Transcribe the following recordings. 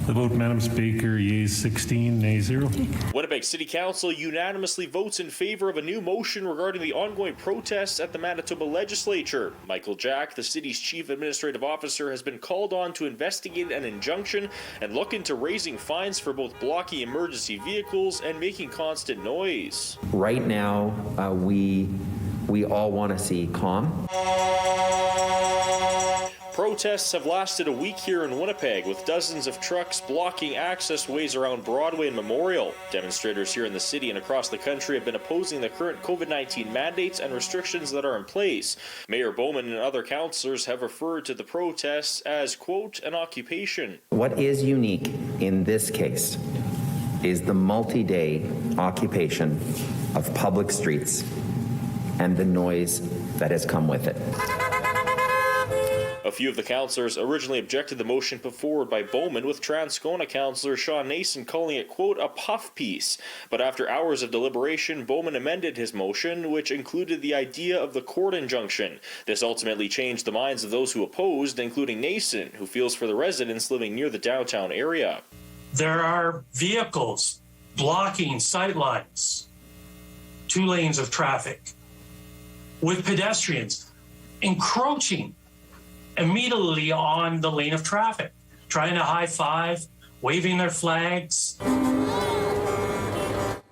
The vote, Madam Speaker, yeas 16, nays 0. Winnipeg City Council unanimously votes in favor of a new motion regarding the ongoing protests at the Manitoba Legislature. Michael Jack, the city's chief administrative officer, has been called on to investigate an injunction and look into raising fines for both blocking emergency vehicles and making constant noise. Right now, we all want to see calm. Protests have lasted a week here in Winnipeg, with dozens of trucks blocking access ways around Broadway and Memorial. Demonstrators here in the city and across the country have been opposing the current COVID-19 mandates and restrictions that are in place. Mayor Bowman and other councillors have referred to the protests as, quote, an occupation. What is unique in this case is the multi-day occupation of public streets and the noise that has come with it. A few of the councillors originally objected the motion put forward by Bowman, with Transcona councillor Sean Nason calling it, quote, a puff piece. But after hours of deliberation, Bowman amended his motion, which included the idea of the court injunction. This ultimately changed the minds of those who opposed, including Nason, who feels for the residents living near the downtown area. There are vehicles blocking sightlines, 2 lanes of traffic, with pedestrians encroaching immediately on the lane of traffic, trying to high five, waving their flags.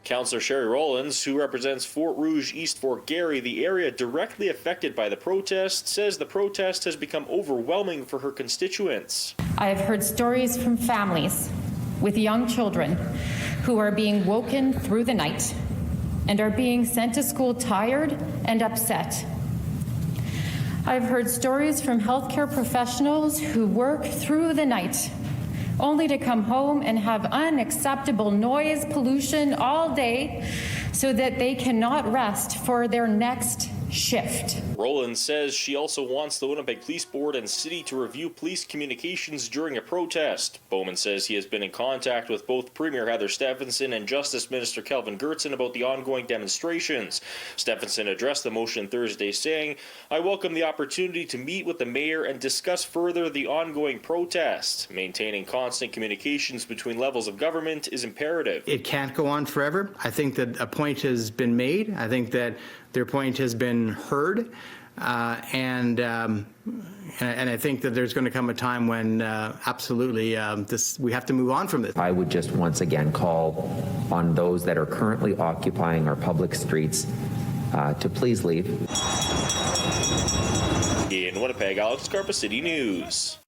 Councillor Sherry Rollins, who represents Fort Rouge, East Fort Garry, the area directly affected by the protest, says the protest has become overwhelming for her constituents. I have heard stories from families with young children who are being woken through the night and are being sent to school tired and upset. I've heard stories from healthcare professionals who work through the night only to come home and have unacceptable noise pollution all day so that they cannot rest for their next shift. Roland says she also wants the Winnipeg Police Board and City to review police communications during a protest. Bowman says he has been in contact with both Premier Heather Stephenson and Justice Minister Kelvin Gertsen about the ongoing demonstrations. Stephenson addressed the motion Thursday, saying, I welcome the opportunity to meet with the mayor and discuss further the ongoing protests. Maintaining constant communications between levels of government is imperative. It can't go on forever. I think that a point has been made. I think that their point has been heard, and I think that there's going to come a time when absolutely we have to move on from this. I would just once again call on those that are currently occupying our public streets to please leave. In Winnipeg, Alex Karpa, City News.